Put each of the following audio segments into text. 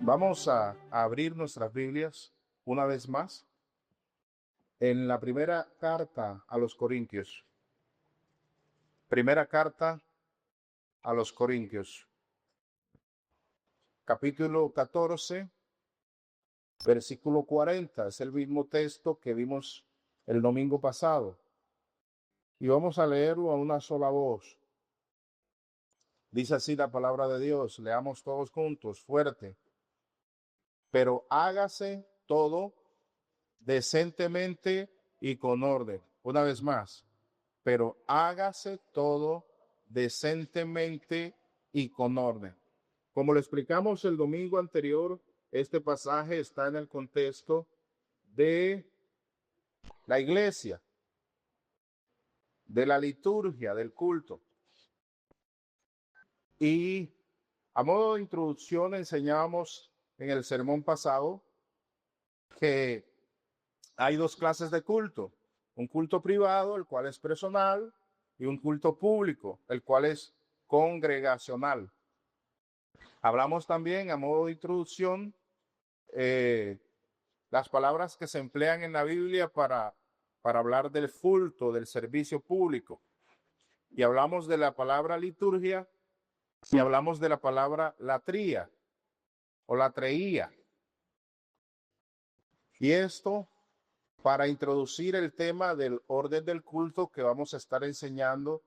Vamos a abrir nuestras Biblias una vez más en la primera carta a los Corintios. Primera carta a los Corintios, capítulo 14, versículo 40. Es el mismo texto que vimos el domingo pasado. Y vamos a leerlo a una sola voz. Dice así la palabra de Dios. Leamos todos juntos, fuerte. Pero hágase todo decentemente y con orden. Una vez más, pero hágase todo decentemente y con orden. Como lo explicamos el domingo anterior, este pasaje está en el contexto de la iglesia, de la liturgia, del culto. Y a modo de introducción enseñábamos en el sermón pasado que hay dos clases de culto: un culto privado, el cual es personal, y un culto público, el cual es congregacional. Hablamos también, a modo de introducción, las palabras que se emplean en la Biblia para hablar del culto, del servicio público. Y hablamos de la palabra liturgia y hablamos de la palabra latría o latreía. Y esto para introducir el tema del orden del culto que vamos a estar enseñando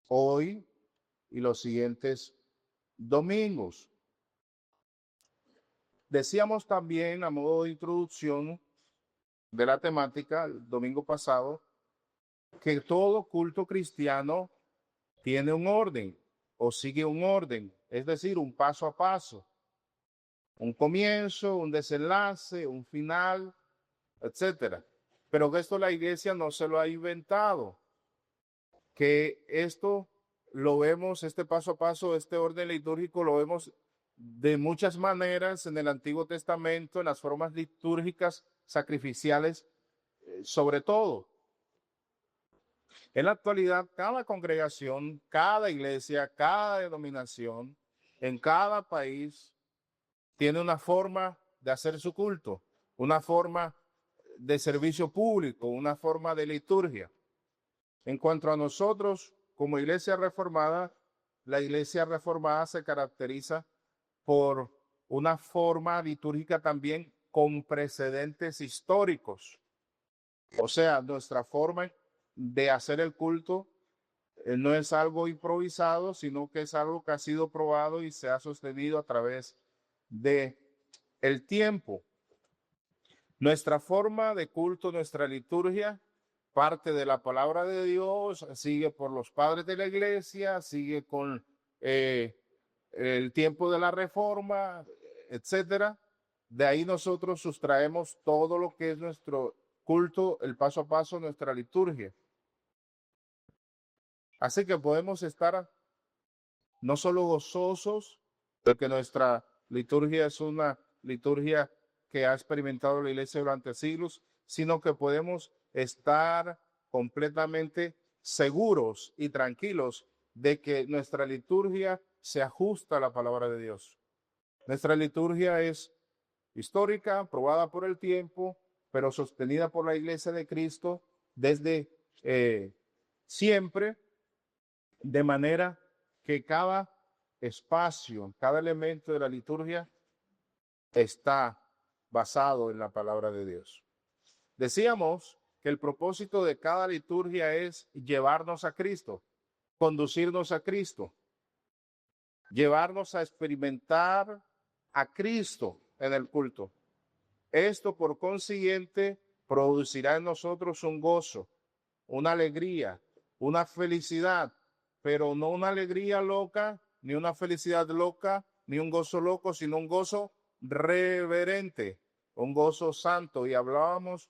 hoy y los siguientes domingos. Decíamos también, a modo de introducción de la temática el domingo pasado, que todo culto cristiano tiene un orden o sigue un orden, es decir, un paso a paso, un comienzo, un desenlace, un final, etcétera. Pero que esto la iglesia no se lo ha inventado, que esto lo vemos, este paso a paso, este orden litúrgico lo vemos de muchas maneras en el Antiguo Testamento, en las formas litúrgicas sacrificiales, sobre todo. En la actualidad, cada congregación, cada iglesia, cada denominación, en cada país, tiene una forma de hacer su culto, una forma de servicio público, una forma de liturgia. En cuanto a nosotros, como iglesia reformada, la iglesia reformada se caracteriza por una forma litúrgica también con precedentes históricos. O sea, nuestra forma de hacer el culto no es algo improvisado, sino que es algo que ha sido probado y se ha sostenido a través de el tiempo. Nuestra forma de culto, nuestra liturgia, parte de la palabra de Dios, sigue por los padres de la iglesia, sigue con el tiempo de la reforma, etcétera. De ahí nosotros sustraemos todo lo que es nuestro culto, el paso a paso, nuestra liturgia. Así que podemos estar no solo gozosos de que nuestra liturgia es una liturgia que ha experimentado la iglesia durante siglos, sino que podemos estar completamente seguros y tranquilos de que nuestra liturgia se ajusta a la palabra de Dios. Nuestra liturgia es histórica, probada por el tiempo, pero sostenida por la iglesia de Cristo desde siempre, de manera que cada espacio, cada elemento de la liturgia está basado en la palabra de Dios. Decíamos que el propósito de cada liturgia es llevarnos a Cristo, conducirnos a Cristo, llevarnos a experimentar a Cristo en el culto. Esto, por consiguiente, producirá en nosotros un gozo, una alegría, una felicidad, pero no una alegría loca, ni una felicidad loca, ni un gozo loco, sino un gozo reverente, un gozo santo. Y hablábamos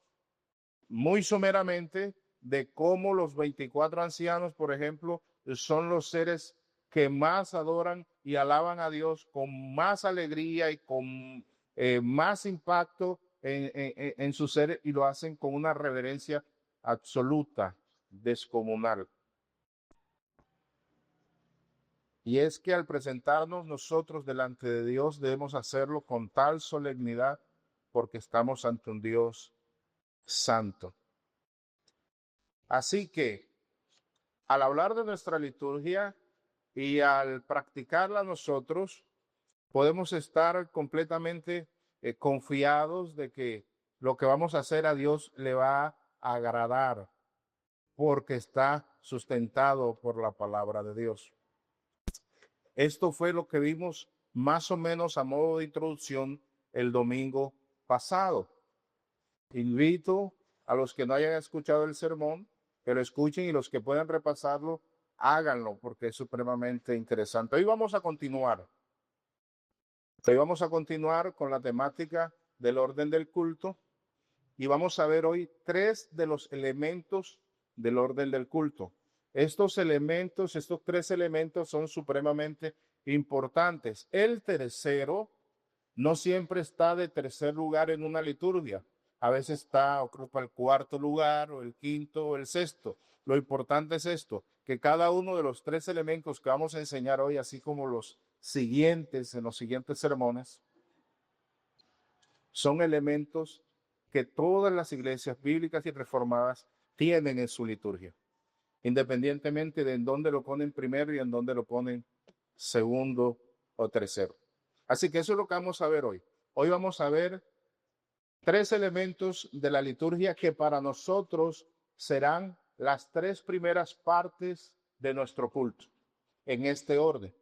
muy someramente de cómo los 24 ancianos, por ejemplo, son los seres que más adoran y alaban a Dios con más alegría y con más impacto en su ser, y lo hacen con una reverencia absoluta, descomunal. Y es que al presentarnos nosotros delante de Dios debemos hacerlo con tal solemnidad porque estamos ante un Dios santo. Así que al hablar de nuestra liturgia y al practicarla nosotros, podemos estar completamente confiados de que lo que vamos a hacer a Dios le va a agradar porque está sustentado por la palabra de Dios. Esto fue lo que vimos más o menos a modo de introducción el domingo pasado. Invito a los que no hayan escuchado el sermón que lo escuchen y los que puedan repasarlo, háganlo porque es supremamente interesante. Hoy vamos a continuar. Hoy vamos a continuar con la temática del orden del culto y vamos a ver hoy 3 de los elementos del orden del culto. Estos 3 elementos son supremamente importantes. El tercero no siempre está de tercer lugar en una liturgia. A veces ocupa el cuarto lugar o el quinto o el sexto. Lo importante es esto, que cada uno de los 3 elementos que vamos a enseñar hoy, así como los siguientes en los siguientes sermones, son elementos que todas las iglesias bíblicas y reformadas tienen en su liturgia, independientemente de en dónde lo ponen primero y en dónde lo ponen segundo o tercero. Así que eso es lo que vamos a ver hoy. Hoy vamos a ver 3 elementos de la liturgia que para nosotros serán las 3 primeras partes de nuestro culto, en este orden.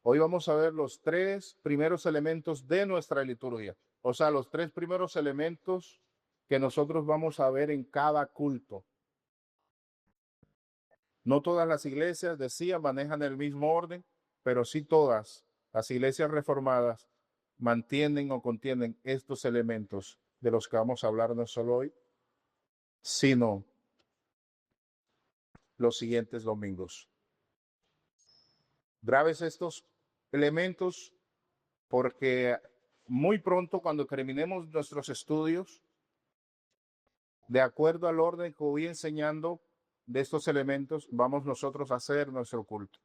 Hoy vamos a ver los 3 primeros elementos de nuestra liturgia, o sea, los 3 primeros elementos que nosotros vamos a ver en cada culto. No todas las iglesias, decía, manejan el mismo orden, pero sí todas las iglesias reformadas mantienen o contienen estos elementos de los que vamos a hablar no solo hoy, sino los siguientes domingos. Graves estos elementos porque muy pronto, cuando terminemos nuestros estudios, de acuerdo al orden que voy enseñando de estos elementos, vamos nosotros a hacer nuestro culto.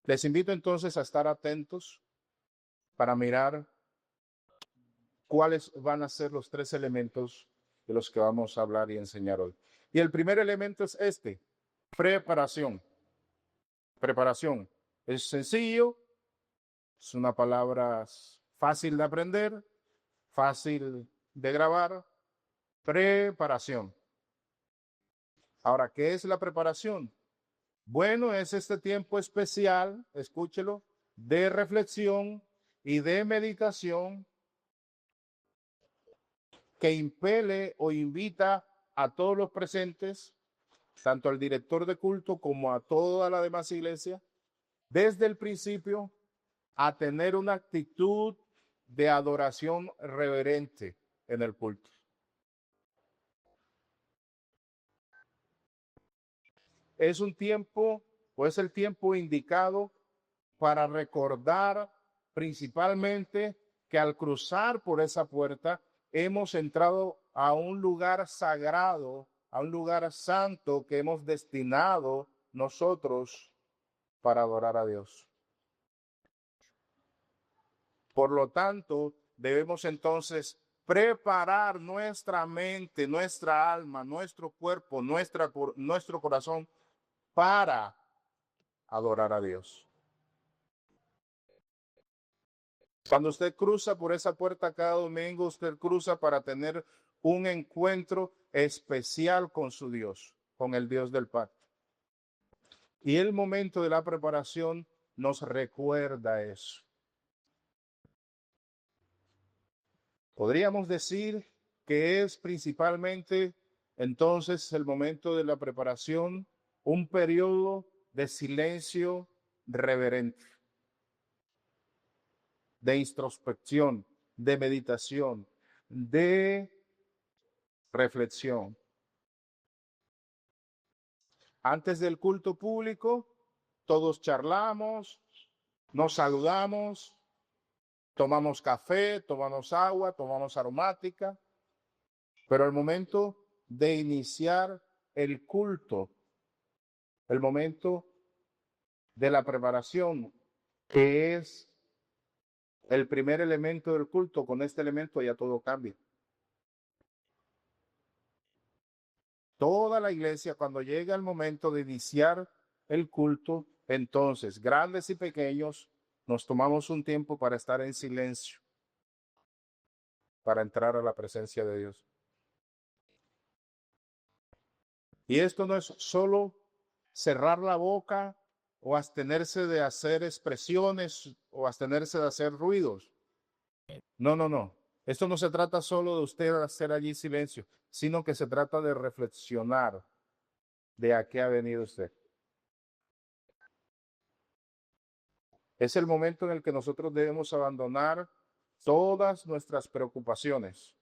Les invito entonces a estar atentos para mirar cuáles van a ser los 3 elementos de los que vamos a hablar y enseñar hoy. Y el primer elemento es este: preparación. Preparación. Es sencillo, es una palabra fácil de aprender, fácil de grabar. Preparación. Ahora, ¿qué es la preparación? Bueno, es este tiempo especial, escúchelo, de reflexión y de meditación que impele o invita a todos los presentes, tanto al director de culto como a toda la demás iglesia, desde el principio a tener una actitud de adoración reverente en el culto. Es un tiempo, o es el tiempo indicado para recordar principalmente que al cruzar por esa puerta hemos entrado a un lugar sagrado, a un lugar santo que hemos destinado nosotros para adorar a Dios. Por lo tanto, debemos entonces preparar nuestra mente, nuestra alma, nuestro cuerpo, nuestro corazón para adorar a Dios. Cuando usted cruza por esa puerta cada domingo, usted cruza para tener un encuentro especial con su Dios, con el Dios del pacto. Y el momento de la preparación nos recuerda eso. Podríamos decir que es principalmente entonces el momento de la preparación, un periodo de silencio reverente, de introspección, de meditación, de reflexión. Antes del culto público, todos charlamos, nos saludamos, tomamos café, tomamos agua, tomamos aromática, pero al momento de iniciar el culto, el momento de la preparación, que es el primer elemento del culto. Con este elemento ya todo cambia. Toda la iglesia, cuando llega el momento de iniciar el culto, entonces, grandes y pequeños, nos tomamos un tiempo para estar en silencio, para entrar a la presencia de Dios. Y esto no es solo cerrar la boca o abstenerse de hacer expresiones o abstenerse de hacer ruidos. No, no, no. Esto no se trata solo de usted hacer allí silencio, sino que se trata de reflexionar de a qué ha venido usted. Es el momento en el que nosotros debemos abandonar todas nuestras preocupaciones.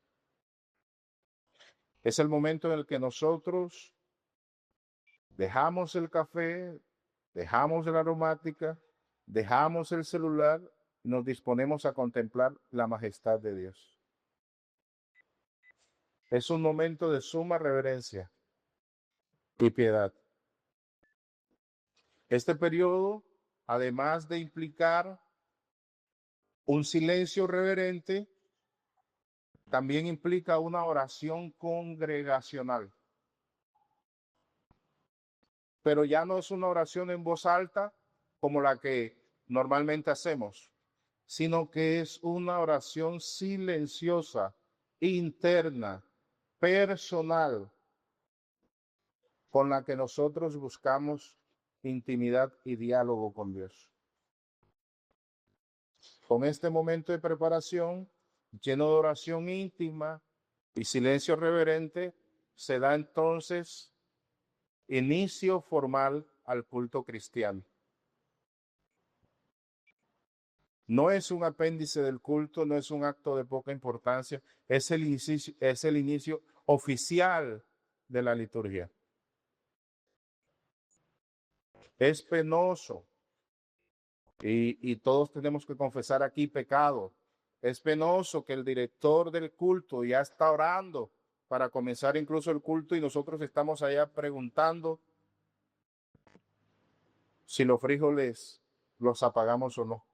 Es el momento en el que nosotros dejamos el café, dejamos la aromática, dejamos el celular, nos disponemos a contemplar la majestad de Dios. Es un momento de suma reverencia y piedad. Este periodo, además de implicar un silencio reverente, también implica una oración congregacional. Pero ya no es una oración en voz alta como la que normalmente hacemos, sino que es una oración silenciosa, interna, personal, con la que nosotros buscamos intimidad y diálogo con Dios. Con este momento de preparación, lleno de oración íntima y silencio reverente, se da entonces inicio formal al culto cristiano. No es un apéndice del culto, no es un acto de poca importancia, es el inicio oficial de la liturgia. Es penoso y todos tenemos que confesar aquí pecado. Es penoso que el director del culto ya está orando para comenzar incluso el culto y nosotros estamos allá preguntando si los frijoles los apagamos o no.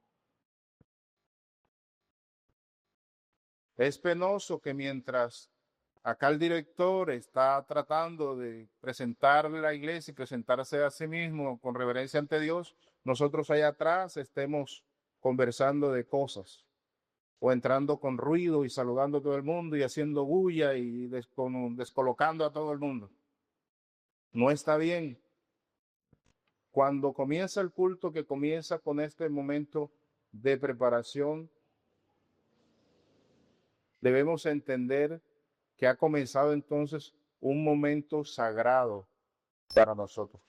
Es penoso que mientras acá el director está tratando de presentarle a la iglesia y presentarse a sí mismo con reverencia ante Dios, nosotros allá atrás estemos conversando de cosas o entrando con ruido y saludando a todo el mundo y haciendo bulla y descolocando a todo el mundo. No está bien. Cuando comienza el culto, que comienza con este momento de preparación, debemos entender que ha comenzado entonces un momento sagrado para nosotros.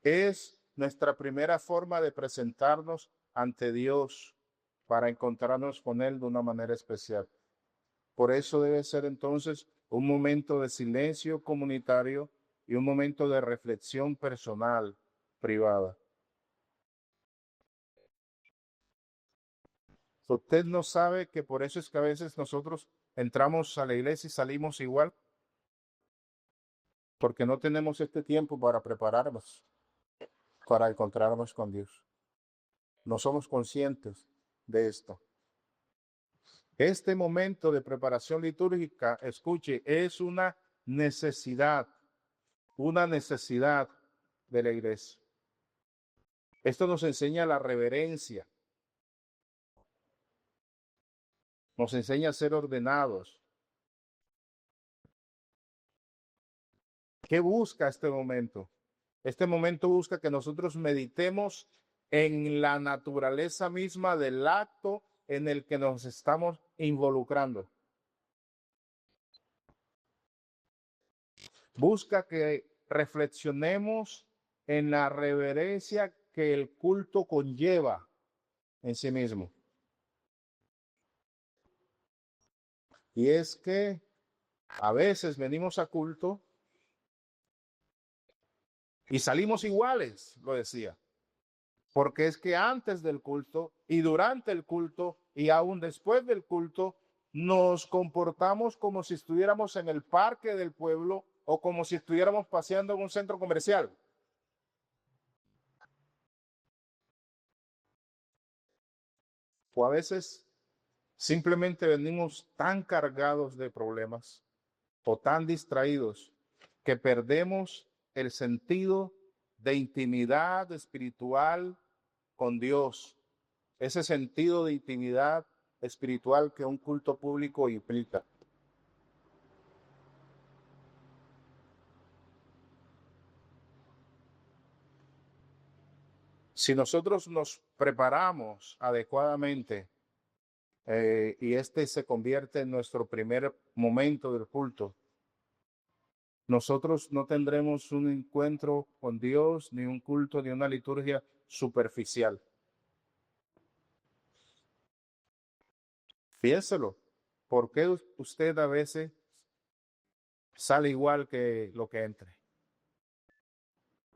Es nuestra primera forma de presentarnos ante Dios para encontrarnos con Él de una manera especial. Por eso debe ser entonces un momento de silencio comunitario y un momento de reflexión personal, privada. Usted no sabe que por eso es que a veces nosotros entramos a la iglesia y salimos igual, porque no tenemos este tiempo para prepararnos, para encontrarnos con Dios. No somos conscientes de esto. Este momento de preparación litúrgica, escuche, es una necesidad de la iglesia. Esto nos enseña la reverencia, nos enseña a ser ordenados. ¿Qué busca este momento? Este momento busca que nosotros meditemos en la naturaleza misma del acto en el que nos estamos involucrando. Busca que reflexionemos en la reverencia que el culto conlleva en sí mismo. Y es que a veces venimos a culto y salimos iguales, lo decía, porque es que antes del culto y durante el culto y aún después del culto nos comportamos como si estuviéramos en el parque del pueblo o como si estuviéramos paseando en un centro comercial. O a veces simplemente venimos tan cargados de problemas o tan distraídos que perdemos el sentido de intimidad espiritual con Dios. Ese sentido de intimidad espiritual que un culto público implica. Si nosotros nos preparamos adecuadamente y este se convierte en nuestro primer momento del culto, nosotros no tendremos un encuentro con Dios, ni un culto, ni una liturgia superficial. Piénselo. ¿Por qué usted a veces sale igual que lo que entre?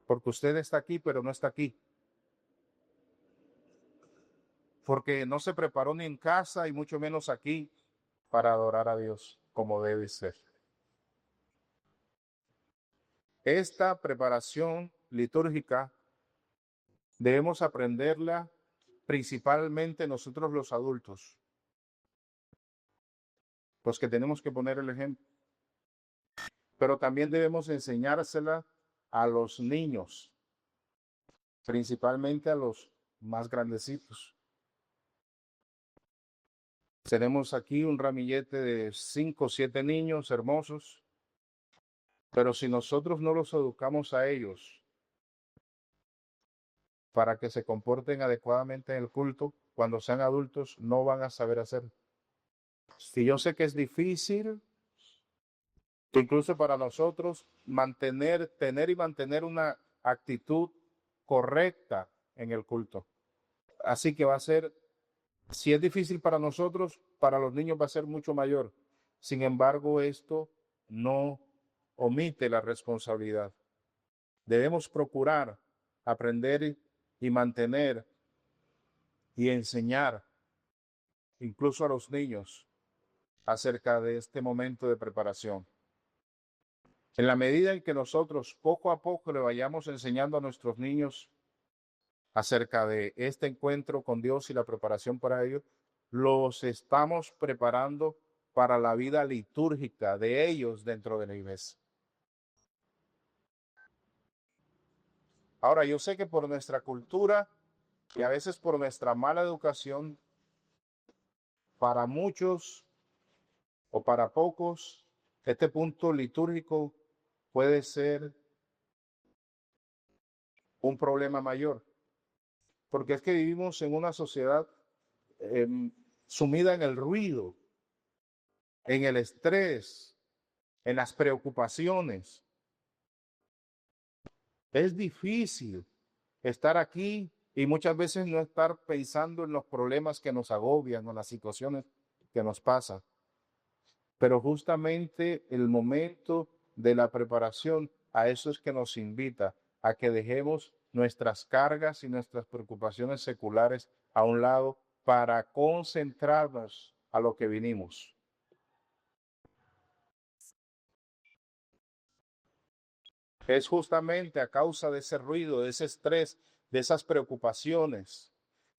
Porque usted está aquí, pero no está aquí. Porque no se preparó ni en casa y mucho menos aquí para adorar a Dios como debe ser. Esta preparación litúrgica debemos aprenderla principalmente nosotros los adultos, los que tenemos que poner el ejemplo. Pero también debemos enseñársela a los niños, principalmente a los más grandecitos. Tenemos aquí un ramillete de 5 o 7 niños hermosos, pero si nosotros no los educamos a ellos para que se comporten adecuadamente en el culto, cuando sean adultos no van a saber hacer. Si yo sé que es difícil, incluso para nosotros, tener y mantener una actitud correcta en el culto. Así que va a ser, si es difícil para nosotros, para los niños va a ser mucho mayor. Sin embargo, esto no omite la responsabilidad. Debemos procurar aprender y mantener y enseñar incluso a los niños acerca de este momento de preparación. En la medida en que nosotros poco a poco le vayamos enseñando a nuestros niños acerca de este encuentro con Dios y la preparación para ello, los estamos preparando para la vida litúrgica de ellos dentro de la iglesia. Ahora, yo sé que por nuestra cultura y a veces por nuestra mala educación, para muchos o para pocos, este punto litúrgico puede ser un problema mayor, porque es que vivimos en una sociedad sumida en el ruido, en el estrés, en las preocupaciones. Es difícil estar aquí y muchas veces no estar pensando en los problemas que nos agobian o las situaciones que nos pasan. Pero justamente el momento de la preparación a eso es que nos invita a que dejemos nuestras cargas y nuestras preocupaciones seculares a un lado para concentrarnos a lo que vinimos. Es justamente a causa de ese ruido, de ese estrés, de esas preocupaciones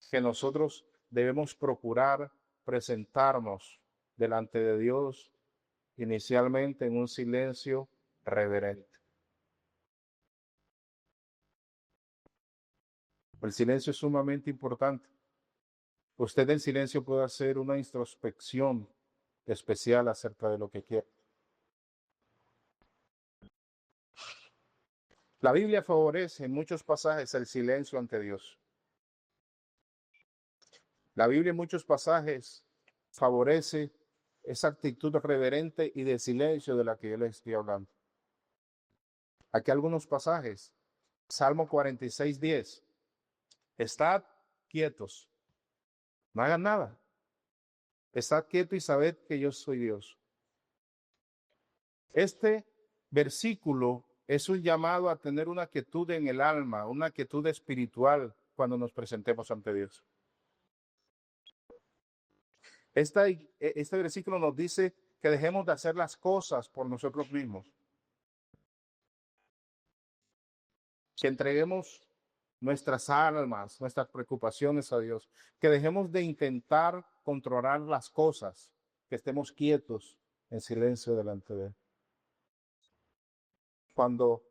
que nosotros debemos procurar presentarnos delante de Dios inicialmente en un silencio reverente. El silencio es sumamente importante. Usted en silencio puede hacer una introspección especial acerca de lo que quiere. La Biblia favorece en muchos pasajes el silencio ante Dios. La Biblia en muchos pasajes favorece esa actitud reverente y de silencio de la que yo les estoy hablando. Aquí algunos pasajes. Salmo 46:10. Estad quietos, no hagan nada. Estad quietos y sabed que yo soy Dios. Este versículo es un llamado a tener una quietud en el alma, una quietud espiritual cuando nos presentemos ante Dios. Este versículo nos dice que dejemos de hacer las cosas por nosotros mismos, que entreguemos nuestras almas, nuestras preocupaciones a Dios, que dejemos de intentar controlar las cosas, que estemos quietos en silencio delante de Él. Cuando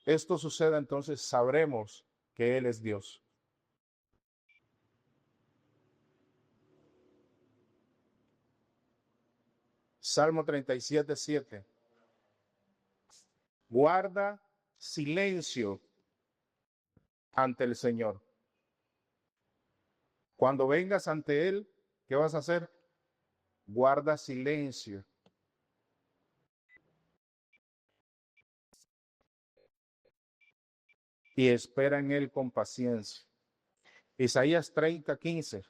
esto suceda, entonces sabremos que Él es Dios. Salmo 37:7. Guarda silencio ante el Señor. Cuando vengas ante Él, ¿qué vas a hacer? Guarda silencio. Y espera en Él con paciencia. Isaías 30:15.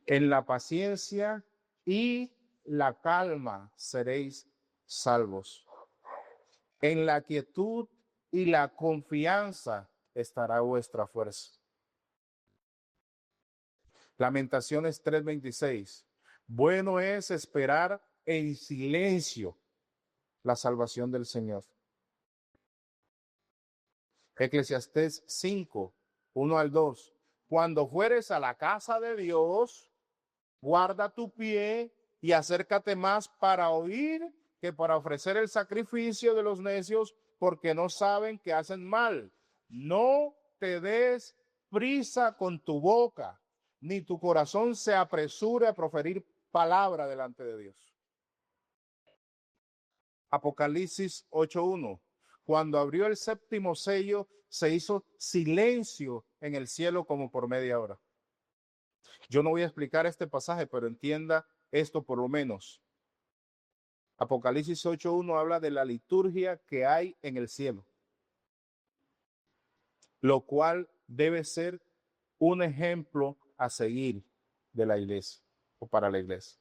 En la paciencia y la calma seréis salvos. En la quietud y la confianza estará vuestra fuerza. Lamentaciones 3:26. Bueno es esperar en silencio la salvación del Señor. Eclesiastés 5:1-2. Cuando fueres a la casa de Dios, guarda tu pie y acércate más para oír que para ofrecer el sacrificio de los necios, porque no saben que hacen mal. No te des prisa con tu boca, ni tu corazón se apresure a proferir palabra delante de Dios. Apocalipsis 8:1. Cuando abrió el séptimo sello, se hizo silencio en el cielo como por media hora. Yo no voy a explicar este pasaje, pero entienda esto por lo menos. Apocalipsis 8:1 habla de la liturgia que hay en el cielo, lo cual debe ser un ejemplo a seguir de la iglesia o para la iglesia.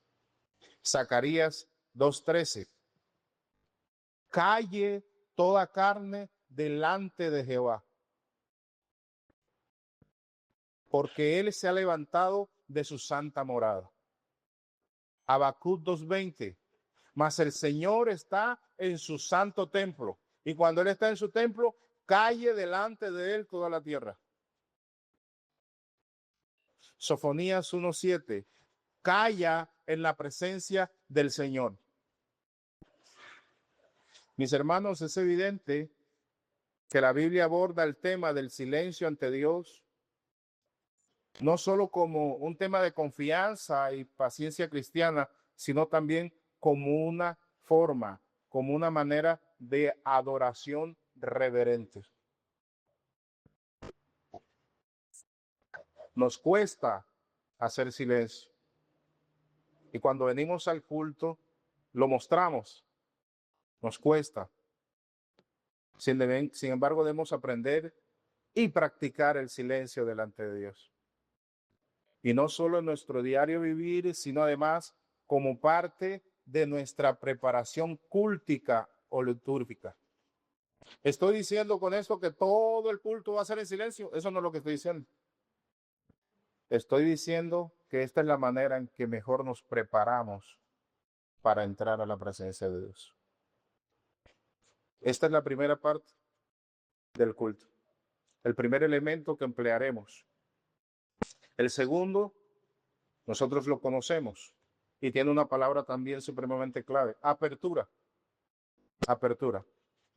Zacarías 2:13. Calle toda carne delante de Jehová, porque él se ha levantado de su santa morada. Habacuc 2:20. Mas el Señor está en su santo templo, y cuando él está en su templo, calle delante de él toda la tierra. Sofonías 1:7. Calla en la presencia del Señor. Mis hermanos, es evidente que la Biblia aborda el tema del silencio ante Dios, no solo como un tema de confianza y paciencia cristiana, sino también como una forma, como una manera de adoración reverente. Nos cuesta hacer silencio. Y cuando venimos al culto, lo mostramos. Nos cuesta. Sin embargo, debemos aprender y practicar el silencio delante de Dios. Y no solo en nuestro diario vivir, sino además como parte de nuestra preparación cúltica o litúrgica. ¿Estoy diciendo con esto que todo el culto va a ser en silencio? Eso no es lo que estoy diciendo. Estoy diciendo que esta es la manera en que mejor nos preparamos para entrar a la presencia de Dios. Esta es la primera parte del culto, el primer elemento que emplearemos. El segundo, nosotros lo conocemos y tiene una palabra también supremamente clave: apertura. Apertura.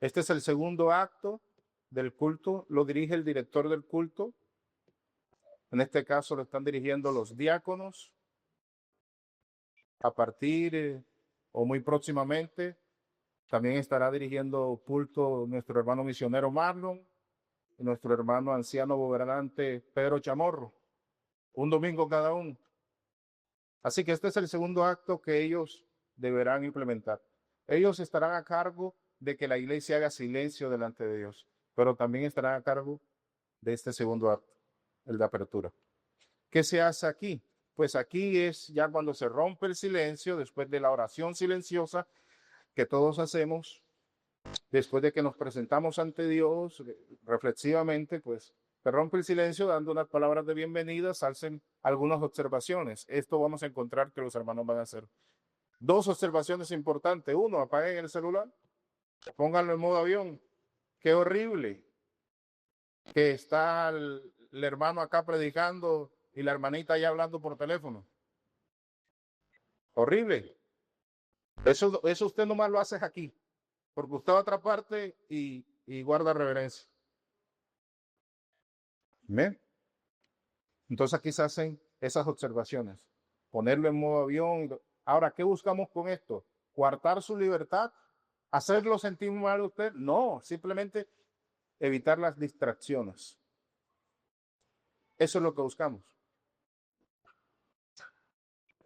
Este es el segundo acto del culto, lo dirige el director del culto. En este caso lo están dirigiendo los diáconos. A partir o muy próximamente también estará dirigiendo culto nuestro hermano misionero Marlon y nuestro hermano anciano gobernante Pedro Chamorro, un domingo cada uno. Así que este es el segundo acto que ellos deberán implementar. Ellos estarán a cargo de que la iglesia haga silencio delante de Dios, pero también estarán a cargo de este segundo acto, el de apertura. ¿Qué se hace aquí? Pues aquí es ya cuando se rompe el silencio, después de la oración silenciosa que todos hacemos, después de que nos presentamos ante Dios reflexivamente, pues se rompe el silencio dando unas palabras de bienvenida, hacen algunas observaciones. Esto vamos a encontrar que los hermanos van a hacer. Dos observaciones importantes. Uno, apaguen el celular, pónganlo en modo avión. Qué horrible que está el hermano acá predicando y la hermanita allá hablando por teléfono. Horrible. Eso usted nomás lo hace aquí, porque usted va a otra parte y guarda reverencia. ¿Ve? Entonces aquí se hacen esas observaciones. Ponerlo en modo avión. Ahora, ¿qué buscamos con esto? ¿Coartar su libertad? ¿Hacerlo sentir mal a usted? No, simplemente evitar las distracciones. Eso es lo que buscamos.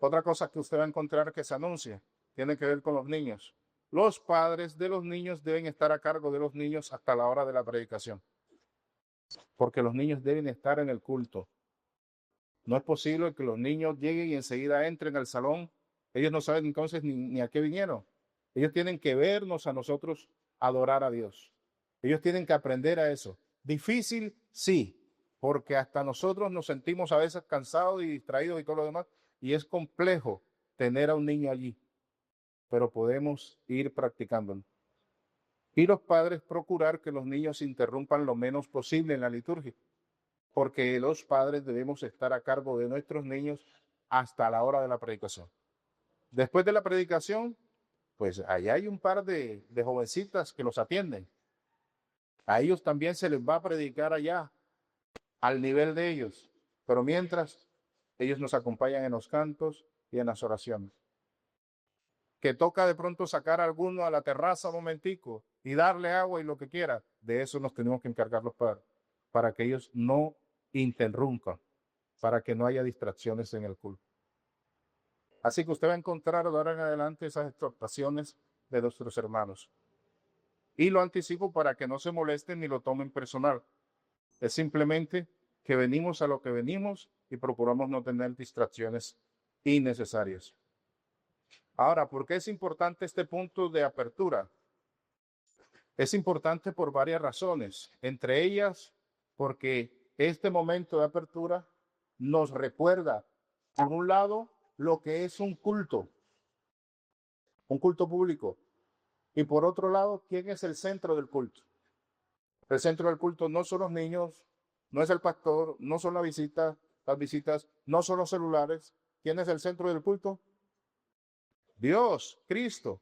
Otra cosa que usted va a encontrar que se anuncia tiene que ver con los niños. Los padres de los niños deben estar a cargo de los niños hasta la hora de la predicación, porque los niños deben estar en el culto. No es posible que los niños lleguen y enseguida entren al salón. Ellos no saben entonces ni a qué vinieron. Ellos tienen que vernos a nosotros adorar a Dios. Ellos tienen que aprender a eso. Difícil, sí, porque hasta nosotros nos sentimos a veces cansados y distraídos y todo lo demás, y es complejo tener a un niño allí, pero podemos ir practicándolo. Y los padres procurar que los niños interrumpan lo menos posible en la liturgia, porque los padres debemos estar a cargo de nuestros niños hasta la hora de la predicación. Después de la predicación, pues allá hay un par de jovencitas que los atienden. A ellos también se les va a predicar allá, al nivel de ellos. Pero mientras, ellos nos acompañan en los cantos y en las oraciones. Que toca de pronto sacar a alguno a la terraza un momentico y darle agua y lo que quiera, de eso nos tenemos que encargar los padres, para que ellos no interrumpan, para que no haya distracciones en el culto. Así que usted va a encontrar de ahora en adelante esas exhortaciones de nuestros hermanos. Y lo anticipo para que no se molesten ni lo tomen personal. Es simplemente que venimos a lo que venimos y procuramos no tener distracciones innecesarias. Ahora, ¿por qué es importante este punto de apertura? Es importante por varias razones, entre ellas porque este momento de apertura nos recuerda, por un lado, lo que es un culto público, y por otro lado, ¿quién es el centro del culto? El centro del culto no son los niños, no es el pastor, no son las visitas, no son los celulares. ¿Quién es el centro del culto? Dios, Cristo.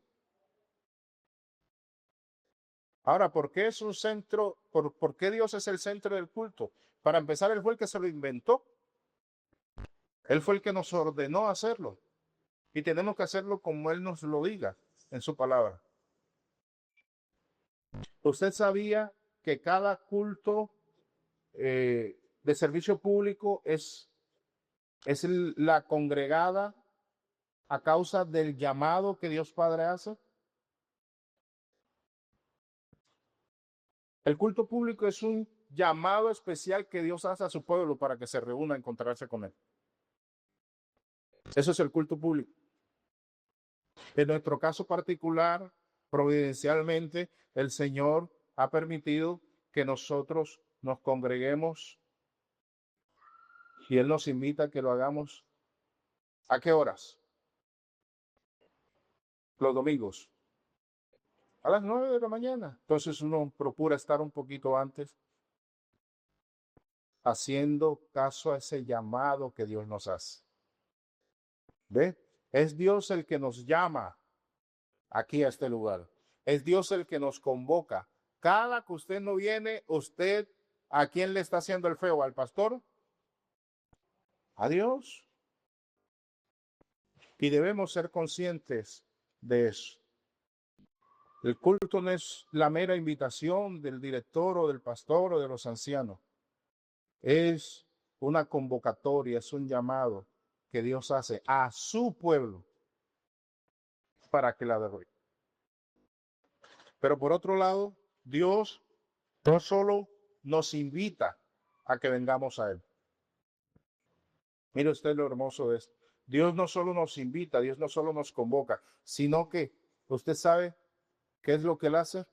Ahora, ¿por qué es un centro? ¿Por qué Dios es el centro del culto? Para empezar, Él fue el que se lo inventó. Él fue el que nos ordenó hacerlo. Y tenemos que hacerlo como Él nos lo diga en su palabra. ¿Usted sabía que cada culto de servicio público es la congregada a causa del llamado que Dios Padre hace? El culto público es un llamado especial que Dios hace a su pueblo para que se reúna a encontrarse con Él. Eso es el culto público. En nuestro caso particular, providencialmente, el Señor ha permitido que nosotros nos congreguemos y Él nos invita a que lo hagamos. ¿A qué horas? Los domingos. A las 9 de la mañana. Entonces uno procura estar un poquito antes, haciendo caso a ese llamado que Dios nos hace. ¿Ve? Es Dios el que nos llama aquí a este lugar. Es Dios el que nos convoca. Cada que usted no viene, usted, ¿a quién le está haciendo el feo? ¿Al pastor? A Dios. Y debemos ser conscientes de eso. El culto no es la mera invitación del director o del pastor o de los ancianos. Es una convocatoria, es un llamado que Dios hace a su pueblo para que la adore. Pero por otro lado, Dios no solo nos invita a que vengamos a Él. Mire usted lo hermoso de esto. Dios no solo nos invita, Dios no solo nos convoca, sino que usted sabe qué es lo que Él hace.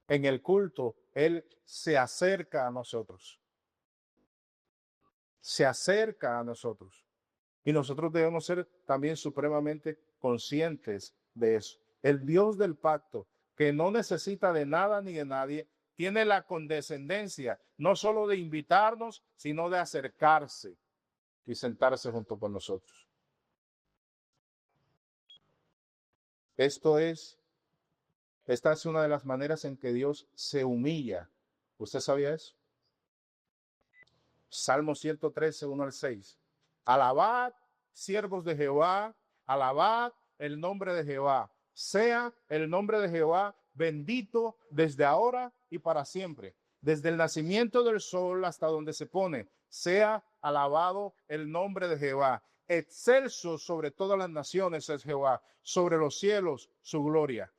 En el culto, Él se acerca a nosotros. Se acerca a nosotros. Y nosotros debemos ser también supremamente conscientes de eso. El Dios del pacto, que no necesita de nada ni de nadie, tiene la condescendencia, no solo de invitarnos, sino de acercarse y sentarse junto con nosotros. Esta es una de las maneras en que Dios se humilla. ¿Usted sabía eso? Salmo 113, 1 al 6. Alabad, siervos de Jehová, alabad el nombre de Jehová. Sea el nombre de Jehová bendito desde ahora y para siempre. Desde el nacimiento del sol hasta donde se pone, sea alabado el nombre de Jehová. Excelso sobre todas las naciones es Jehová, sobre los cielos su gloria.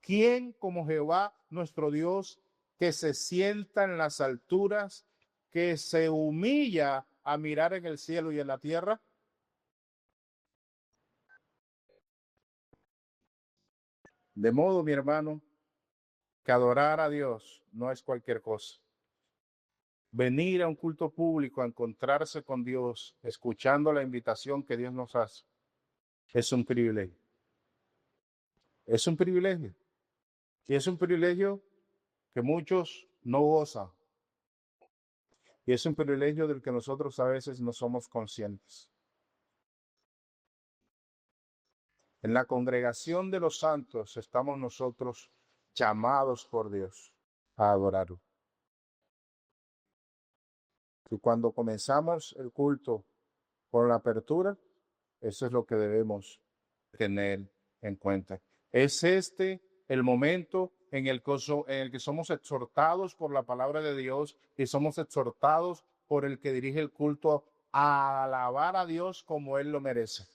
¿Quién como Jehová nuestro Dios, que se sienta en las alturas, que se humilla a mirar en el cielo y en la tierra? De modo, mi hermano, que adorar a Dios no es cualquier cosa. Venir a un culto público a encontrarse con Dios, escuchando la invitación que Dios nos hace, es un privilegio. Es un privilegio. Y es un privilegio que muchos no gozan. Y es un privilegio del que nosotros a veces no somos conscientes. En la congregación de los santos estamos nosotros llamados por Dios a adorarlo. Y cuando comenzamos el culto con la apertura, eso es lo que debemos tener en cuenta. Es este el momento en el que somos exhortados por la palabra de Dios y somos exhortados por el que dirige el culto a alabar a Dios como Él lo merece.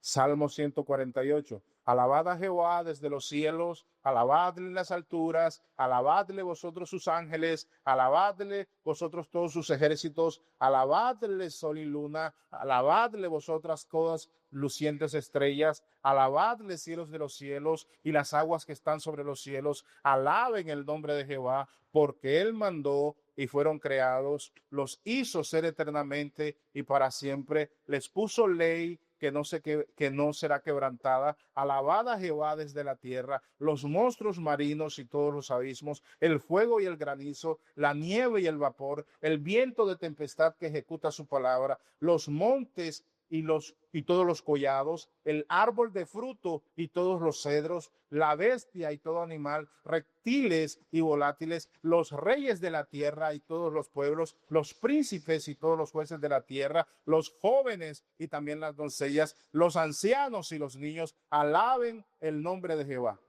Salmo 148. Alabad a Jehová desde los cielos, alabadle en las alturas, alabadle vosotros sus ángeles, alabadle vosotros todos sus ejércitos, alabadle sol y luna, alabadle vosotras todas lucientes estrellas, alabadle cielos de los cielos y las aguas que están sobre los cielos, alaben el nombre de Jehová, porque él mandó y fueron creados, los hizo ser eternamente y para siempre, les puso ley que no será quebrantada. Alabad a Jehová desde la tierra, los monstruos marinos y todos los abismos, el fuego y el granizo, la nieve y el vapor, el viento de tempestad que ejecuta su palabra, los montes y todos los collados, el árbol de fruto y todos los cedros, la bestia y todo animal, reptiles y volátiles, los reyes de la tierra y todos los pueblos, los príncipes y todos los jueces de la tierra, los jóvenes y también las doncellas, los ancianos y los niños, alaben el nombre de Jehová.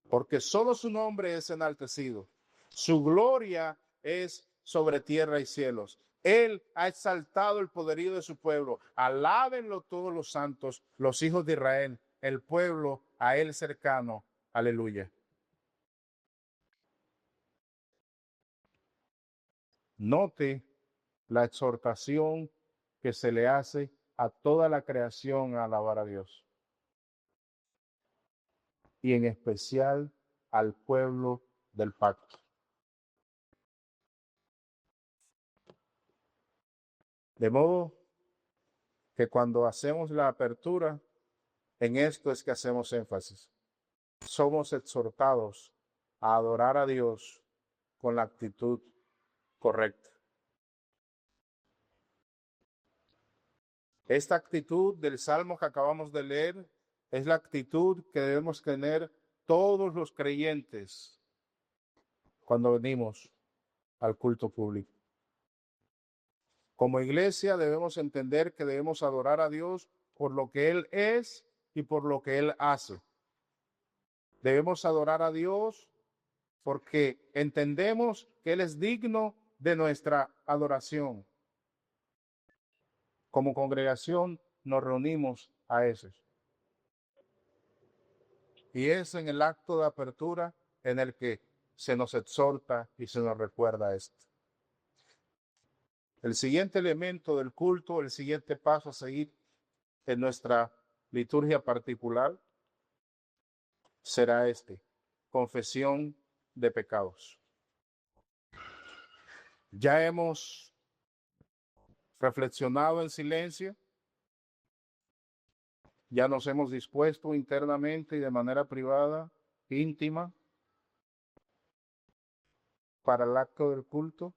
Porque solo su nombre es enaltecido. Su gloria es sobre tierra y cielos. Él ha exaltado el poderío de su pueblo. Alábenlo todos los santos, los hijos de Israel, el pueblo a él cercano. Aleluya. Note la exhortación que se le hace a toda la creación a alabar a Dios. Y en especial al pueblo del pacto. De modo que cuando hacemos la apertura, en esto es que hacemos énfasis. Somos exhortados a adorar a Dios con la actitud correcta. Esta actitud del salmo que acabamos de leer es la actitud que debemos tener todos los creyentes cuando venimos al culto público. Como iglesia debemos entender que debemos adorar a Dios por lo que Él es y por lo que Él hace. Debemos adorar a Dios porque entendemos que Él es digno de nuestra adoración. Como congregación nos reunimos a eso. Y es en el acto de apertura en el que se nos exhorta y se nos recuerda esto. El siguiente elemento del culto, el siguiente paso a seguir en nuestra liturgia particular será confesión de pecados. Ya hemos reflexionado en silencio, ya nos hemos dispuesto internamente y de manera privada íntima para el acto del culto.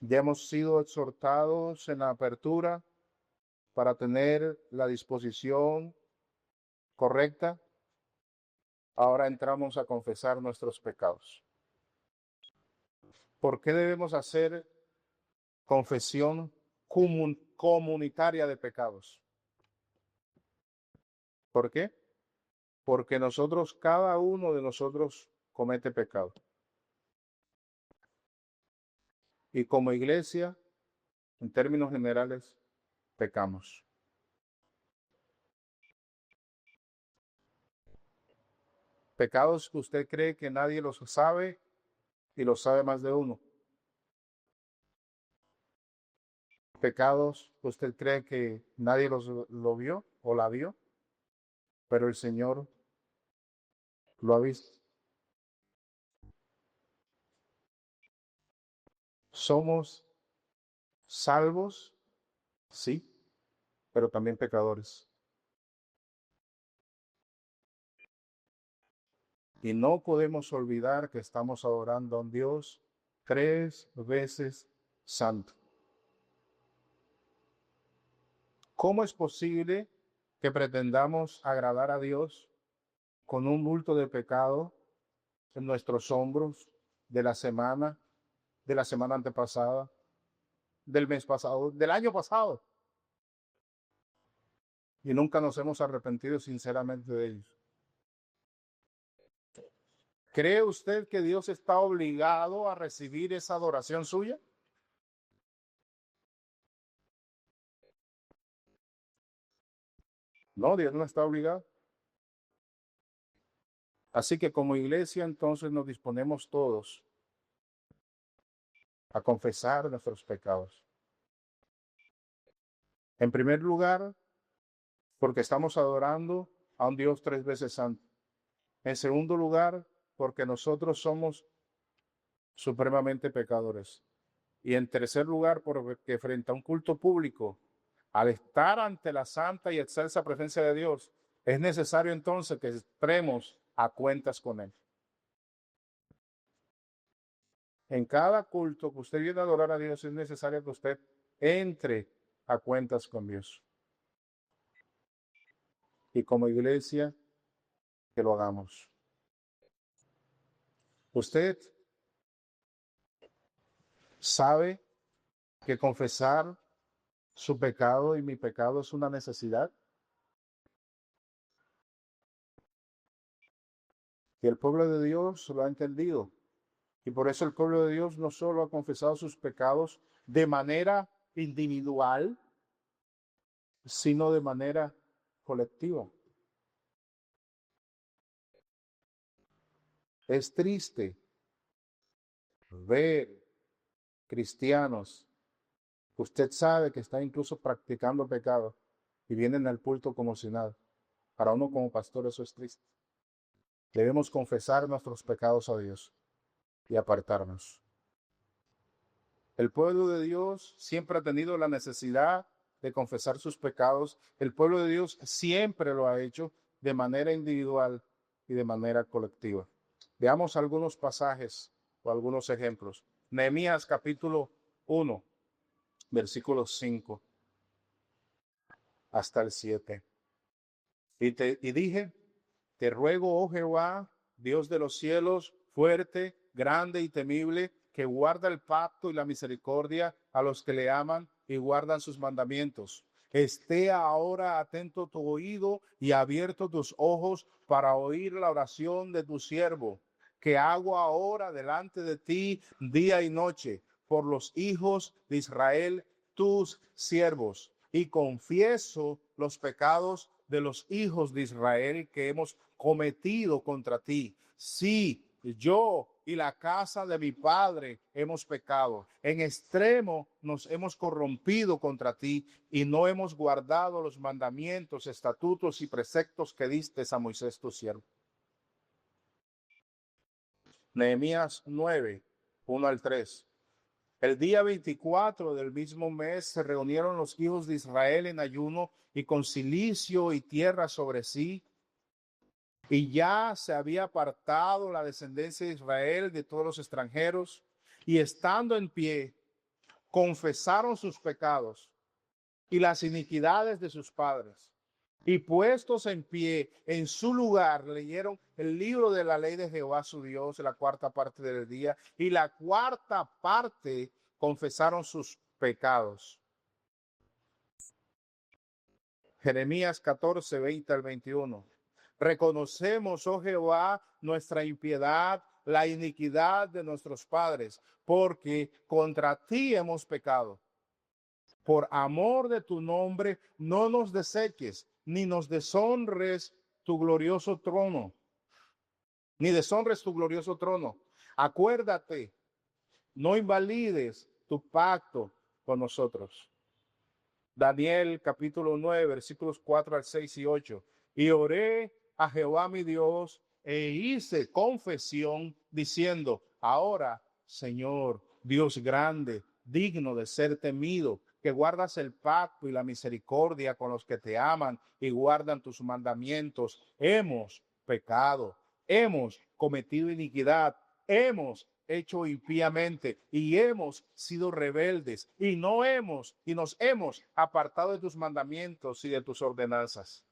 Ya hemos sido exhortados en la apertura para tener la disposición correcta. Ahora entramos a confesar nuestros pecados. ¿Por qué debemos hacer confesión comunitaria de pecados? ¿Por qué? Porque cada uno de nosotros comete pecado. Y como iglesia, en términos generales, pecamos. Pecados que usted cree que nadie los sabe y los sabe más de uno. Pecados que usted cree que nadie lo vio o la vio, pero el Señor lo ha visto. Somos salvos, sí, pero también pecadores. Y no podemos olvidar que estamos adorando a un Dios 3 veces santo. ¿Cómo es posible que pretendamos agradar a Dios con un bulto de pecado en nuestros hombros de la semana antepasada, del mes pasado, del año pasado? Y nunca nos hemos arrepentido sinceramente de ellos. ¿Cree usted que Dios está obligado a recibir esa adoración suya? No, Dios no está obligado. Así que como iglesia entonces nos disponemos todos a confesar nuestros pecados. En primer lugar, porque estamos adorando a un Dios 3 veces santo. En segundo lugar, porque nosotros somos supremamente pecadores. Y en tercer lugar, porque frente a un culto público, al estar ante la santa y excelsa presencia de Dios, es necesario entonces que entremos a cuentas con Él. En cada culto que usted viene a adorar a Dios, es necesario que usted entre a cuentas con Dios. Y como iglesia, que lo hagamos. Usted sabe que confesar su pecado y mi pecado es una necesidad. Y el pueblo de Dios lo ha entendido. Y por eso el pueblo de Dios no solo ha confesado sus pecados de manera individual, sino de manera colectiva. Es triste ver cristianos que usted sabe que están incluso practicando pecado y vienen al culto como si nada. Para uno como pastor eso es triste. Debemos confesar nuestros pecados a Dios y apartarnos. El pueblo de Dios siempre ha tenido la necesidad de confesar sus pecados. El pueblo de Dios siempre lo ha hecho de manera individual y de manera colectiva. Veamos algunos pasajes o algunos ejemplos. Nehemías capítulo 1, versículos 5 hasta el 7. Y dije, te ruego, oh Jehová, Dios de los cielos, fuerte, grande y temible, que guarda el pacto y la misericordia a los que le aman y guardan sus mandamientos. Esté ahora atento tu oído y abierto tus ojos para oír la oración de tu siervo, que hago ahora delante de ti día y noche por los hijos de Israel, tus siervos, y confieso los pecados de los hijos de Israel que hemos cometido contra ti. Sí, yo y la casa de mi padre hemos pecado. En extremo nos hemos corrompido contra ti y no hemos guardado los mandamientos, estatutos y preceptos que diste a Moisés tu siervo. Nehemías 9, 1 al 3. El día 24 del mismo mes se reunieron los hijos de Israel en ayuno y con cilicio y tierra sobre sí, Y ya se había apartado la descendencia de Israel de todos los extranjeros, y estando en pie, confesaron sus pecados y las iniquidades de sus padres. Y puestos en pie en su lugar, leyeron el libro de la ley de Jehová su Dios, la cuarta parte del día, y la cuarta parte confesaron sus pecados. Jeremías 14, 20 al 21. Reconocemos, oh Jehová, nuestra impiedad, la iniquidad de nuestros padres, porque contra ti hemos pecado. Por amor de tu nombre, no nos deseches, ni nos deshonres tu glorioso trono, ni deshonres tu glorioso trono. Acuérdate, no invalides tu pacto con nosotros. Daniel capítulo 9, versículos 4 al 6 y 8. Y oré a Jehová mi Dios e hice confesión diciendo, ahora, Señor, Dios grande, digno de ser temido, que guardas el pacto y la misericordia con los que te aman y guardan tus mandamientos. Hemos pecado, hemos cometido iniquidad, hemos hecho impíamente y hemos sido rebeldes y nos hemos apartado de tus mandamientos y de tus ordenanzas.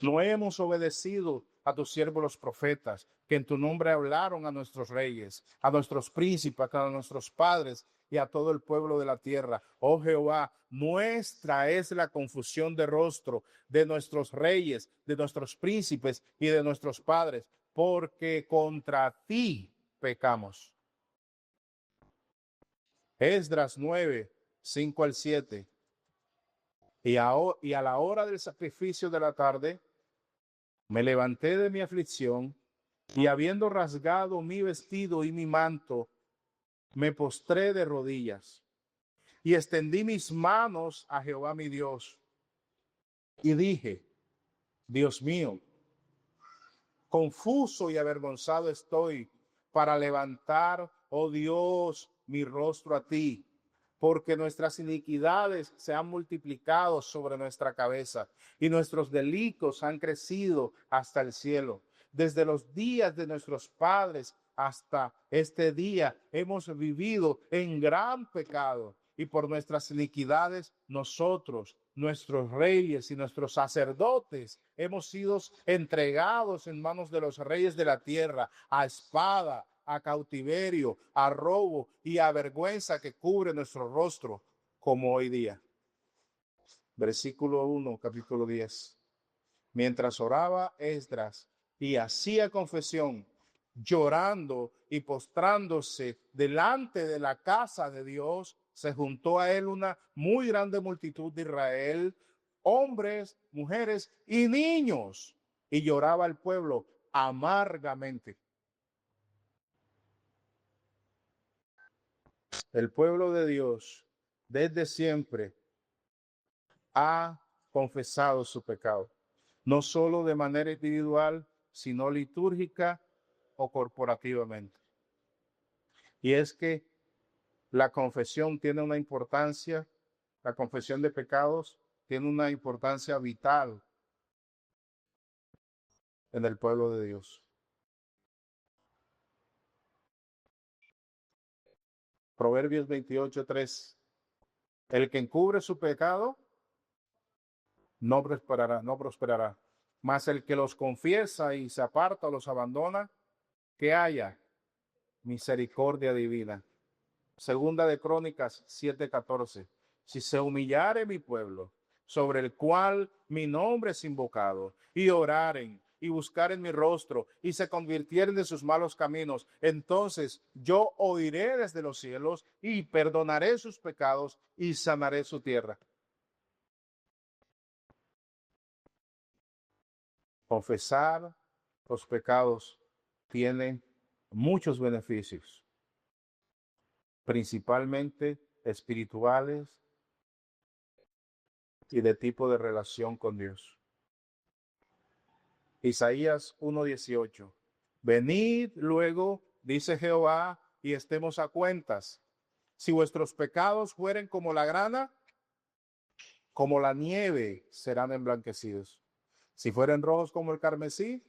No hemos obedecido a tus siervos los profetas, que en tu nombre hablaron a nuestros reyes, a nuestros príncipes, a nuestros padres y a todo el pueblo de la tierra. Oh Jehová, nuestra es la confusión de rostro de nuestros reyes, de nuestros príncipes y de nuestros padres, porque contra ti pecamos. Esdras 9, 5 al 7. Y a la hora del sacrificio de la tarde, me levanté de mi aflicción y habiendo rasgado mi vestido y mi manto, me postré de rodillas y extendí mis manos a Jehová mi Dios. Y dije, Dios mío, confuso y avergonzado estoy para levantar, oh Dios, mi rostro a ti, porque nuestras iniquidades se han multiplicado sobre nuestra cabeza y nuestros delitos han crecido hasta el cielo. Desde los días de nuestros padres hasta este día hemos vivido en gran pecado y por nuestras iniquidades nosotros, nuestros reyes y nuestros sacerdotes hemos sido entregados en manos de los reyes de la tierra a espada, a cautiverio, a robo y a vergüenza que cubre nuestro rostro, como hoy día. Versículo 1, capítulo 10. Mientras oraba Esdras y hacía confesión, llorando y postrándose delante de la casa de Dios, se juntó a él una muy grande multitud de Israel, hombres, mujeres y niños, y lloraba el pueblo amargamente. El pueblo de Dios desde siempre ha confesado su pecado, no solo de manera individual, sino litúrgica o corporativamente. Y es que la confesión tiene una importancia, la confesión de pecados tiene una importancia vital en el pueblo de Dios. Proverbios 28:3. El que encubre su pecado no prosperará, no prosperará. Mas el que los confiesa y se aparta o los abandona, que haya misericordia divina. Segunda de Crónicas 7:14. Si se humillare mi pueblo, sobre el cual mi nombre es invocado, y oraren y buscaren mi rostro y se convirtieren de sus malos caminos, entonces yo oiré desde los cielos y perdonaré sus pecados y sanaré su tierra. Confesar los pecados tiene muchos beneficios, principalmente espirituales y de tipo de relación con Dios. Isaías 1:18. Venid luego, dice Jehová, y estemos a cuentas. Si vuestros pecados fueren como la grana, como la nieve serán emblanquecidos. Si fueren rojos como el carmesí,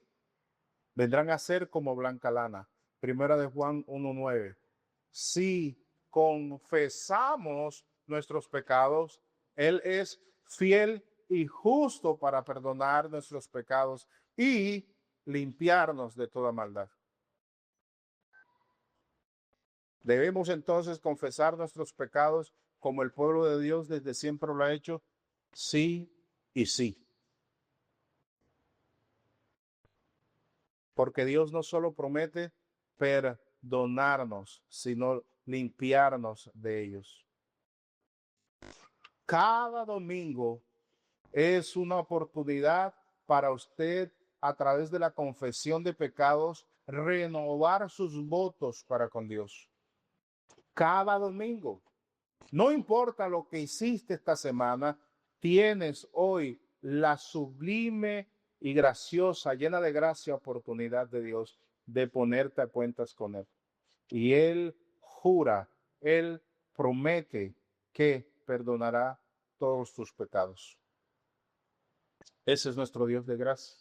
vendrán a ser como blanca lana. Primera de Juan 1:9. Si confesamos nuestros pecados, Él es fiel y justo para perdonar nuestros pecados y limpiarnos de toda maldad. Debemos entonces confesar nuestros pecados como el pueblo de Dios desde siempre lo ha hecho, sí y sí. Porque Dios no solo promete perdonarnos, sino limpiarnos de ellos. Cada domingo es una oportunidad para usted, a través de la confesión de pecados, renovar sus votos para con Dios. Cada domingo. No importa lo que hiciste esta semana, tienes hoy la sublime y graciosa, llena de gracia oportunidad de Dios de ponerte a cuentas con Él. Y Él jura, Él promete que perdonará todos tus pecados. Ese es nuestro Dios de gracia.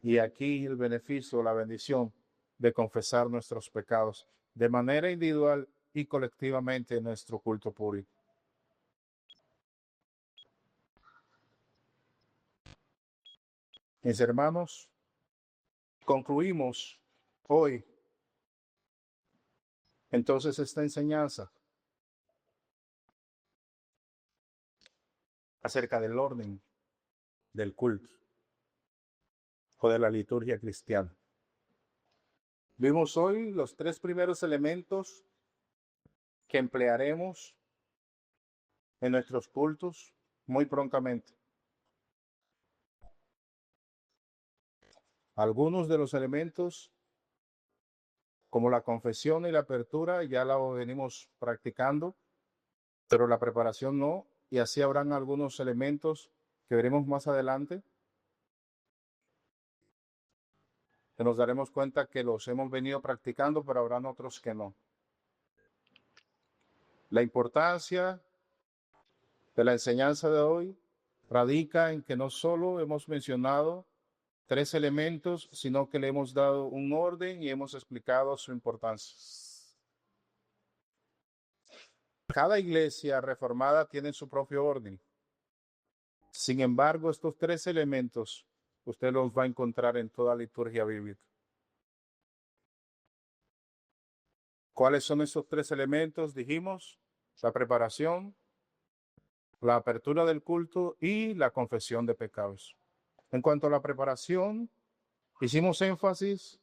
Y aquí el beneficio, la bendición de confesar nuestros pecados de manera individual y colectivamente en nuestro culto público. Mis hermanos, concluimos hoy entonces esta enseñanza acerca del orden del culto o de la liturgia cristiana. Vimos hoy los tres primeros elementos que emplearemos en nuestros cultos muy prontamente. Algunos de los elementos, como la confesión y la apertura, ya la venimos practicando, pero la preparación no, y así habrán algunos elementos que veremos más adelante, que nos daremos cuenta que los hemos venido practicando, pero habrán otros que no. La importancia de la enseñanza de hoy radica en que no solo hemos mencionado tres elementos, sino que le hemos dado un orden y hemos explicado su importancia. Cada iglesia reformada tiene su propio orden. Sin embargo, estos tres elementos usted los va a encontrar en toda liturgia bíblica. ¿Cuáles son esos tres elementos? Dijimos, la preparación, la apertura del culto y la confesión de pecados. En cuanto a la preparación, hicimos énfasis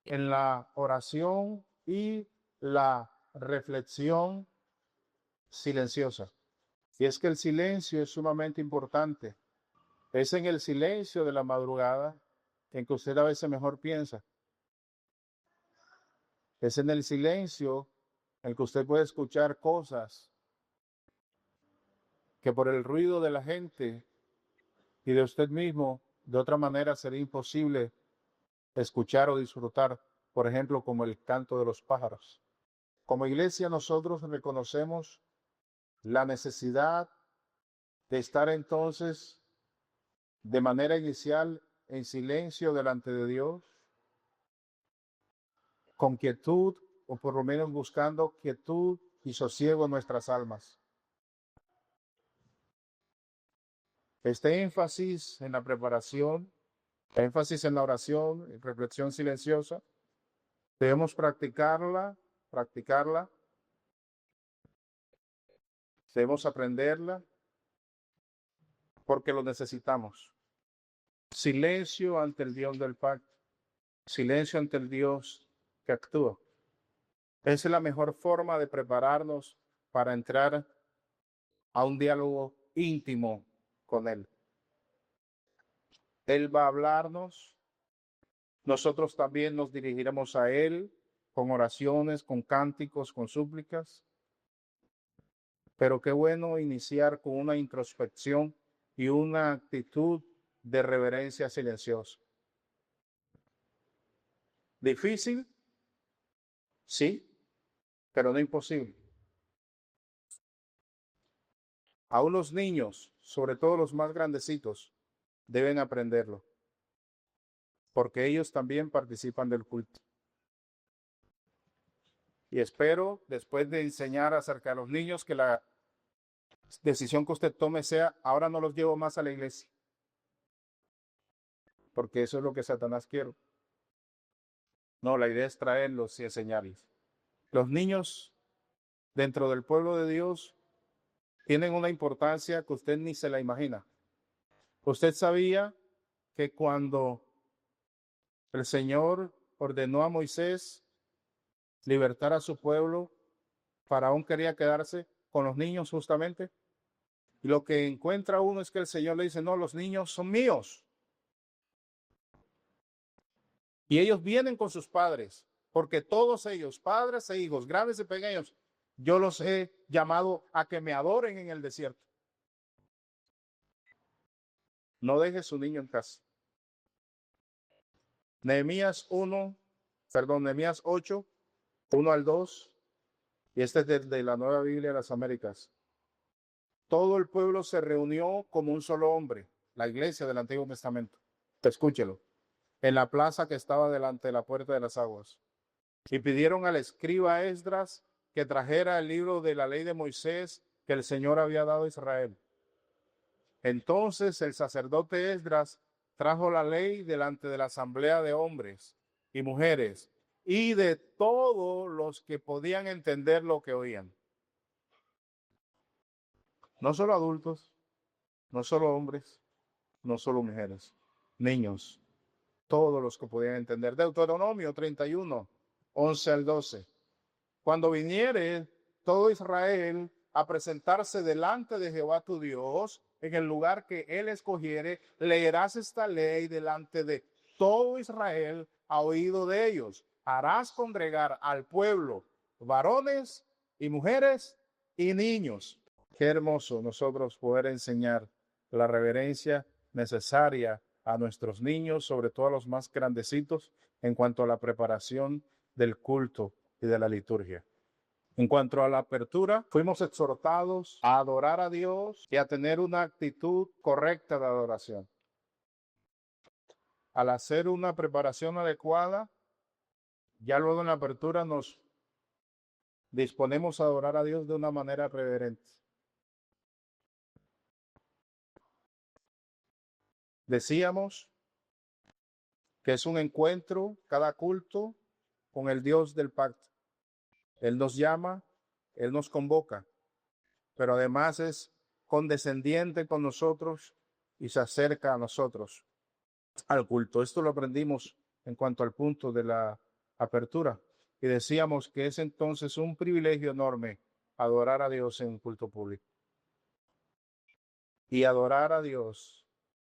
en la oración y la reflexión silenciosa. Y es que el silencio es sumamente importante. Es en el silencio de la madrugada en que usted a veces mejor piensa. Es en el silencio en el que usted puede escuchar cosas que por el ruido de la gente y de usted mismo, de otra manera sería imposible escuchar o disfrutar, por ejemplo, como el canto de los pájaros. Como iglesia nosotros reconocemos la necesidad de estar entonces de manera inicial en silencio delante de Dios, con quietud o por lo menos buscando quietud y sosiego en nuestras almas. Este énfasis en la preparación, énfasis en la oración, en reflexión silenciosa, debemos practicarla, debemos aprenderla porque lo necesitamos. Silencio ante el Dios del pacto, silencio ante el Dios que actúa. Esa es la mejor forma de prepararnos para entrar a un diálogo íntimo con Él. Él va a hablarnos, nosotros también nos dirigiremos a Él con oraciones, con cánticos, con súplicas. Pero qué bueno iniciar con una introspección y una actitud de reverencia silenciosa. Difícil, sí, pero no imposible. Aún los niños, sobre todo los más grandecitos, deben aprenderlo, porque ellos también participan del culto. Y espero, después de enseñar acerca de los niños, que la decisión que usted tome sea: ahora no los llevo más a la iglesia, porque eso es lo que Satanás quiere. No, la idea es traerlos y enseñarles. Los niños dentro del pueblo de Dios tienen una importancia que usted ni se la imagina. Usted sabía que cuando el Señor ordenó a Moisés libertar a su pueblo, Faraón quería quedarse con los niños justamente. Y lo que encuentra uno es que el Señor le dice: no, los niños son míos. Y ellos vienen con sus padres, porque todos ellos, padres e hijos, grandes y pequeños, yo los he llamado a que me adoren en el desierto. No deje su niño en casa. Nehemías 8, 1 al 2, y este es de la Nueva Biblia de las Américas. Todo el pueblo se reunió como un solo hombre, la iglesia del Antiguo Testamento. Escúchelo. En la plaza que estaba delante de la puerta de las aguas. Y pidieron al escriba Esdras que trajera el libro de la ley de Moisés que el Señor había dado a Israel. Entonces el sacerdote Esdras trajo la ley delante de la asamblea de hombres y mujeres y de todos los que podían entender lo que oían. No solo adultos, no solo hombres, no solo mujeres, niños, todos los que podían entender. Deuteronomio 31, 11 al 12. Cuando viniere todo Israel a presentarse delante de Jehová tu Dios, en el lugar que él escogiere, leerás esta ley delante de todo Israel a oído de ellos. Harás congregar al pueblo, varones y mujeres y niños. Qué hermoso nosotros poder enseñar la reverencia necesaria a nuestros niños, sobre todo a los más grandecitos, en cuanto a la preparación del culto y de la liturgia. En cuanto a la apertura, fuimos exhortados a adorar a Dios y a tener una actitud correcta de adoración. Al hacer una preparación adecuada, ya luego en la apertura nos disponemos a adorar a Dios de una manera reverente. Decíamos que es un encuentro, cada culto, con el Dios del pacto. Él nos llama, Él nos convoca, pero además es condescendiente con nosotros y se acerca a nosotros al culto. Esto lo aprendimos en cuanto al punto de la apertura. Y decíamos que es entonces un privilegio enorme adorar a Dios en un culto público. Y adorar a Dios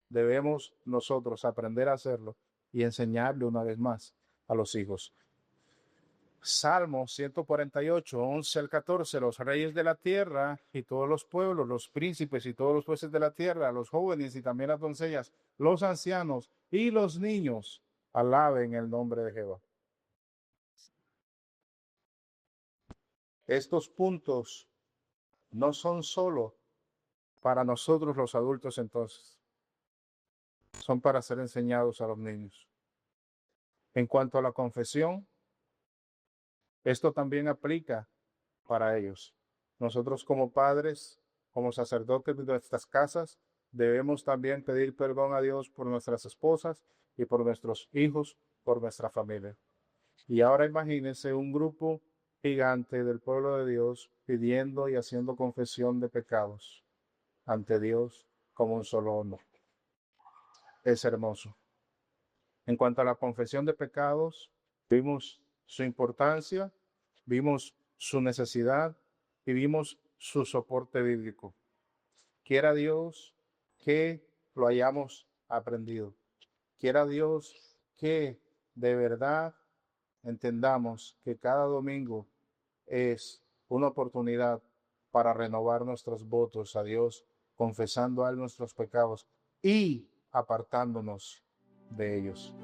debemos nosotros aprender a hacerlo y enseñarle una vez más a los hijos. Salmo 148, 11 al 14, los reyes de la tierra y todos los pueblos, los príncipes y todos los jueces de la tierra, los jóvenes y también las doncellas, los ancianos y los niños, alaben el nombre de Jehová. Estos puntos no son solo para nosotros los adultos entonces, son para ser enseñados a los niños. En cuanto a la confesión, esto también aplica para ellos. Nosotros como padres, como sacerdotes de nuestras casas, debemos también pedir perdón a Dios por nuestras esposas y por nuestros hijos, por nuestra familia. Y ahora imagínense un grupo gigante del pueblo de Dios pidiendo y haciendo confesión de pecados ante Dios como un solo uno. Es hermoso. En cuanto a la confesión de pecados, vimos su importancia, vimos su necesidad y vimos su soporte bíblico. Quiera Dios que lo hayamos aprendido. Quiera Dios que de verdad entendamos que cada domingo es una oportunidad para renovar nuestros votos a Dios, confesando a Él nuestros pecados y apartándonos de ellos.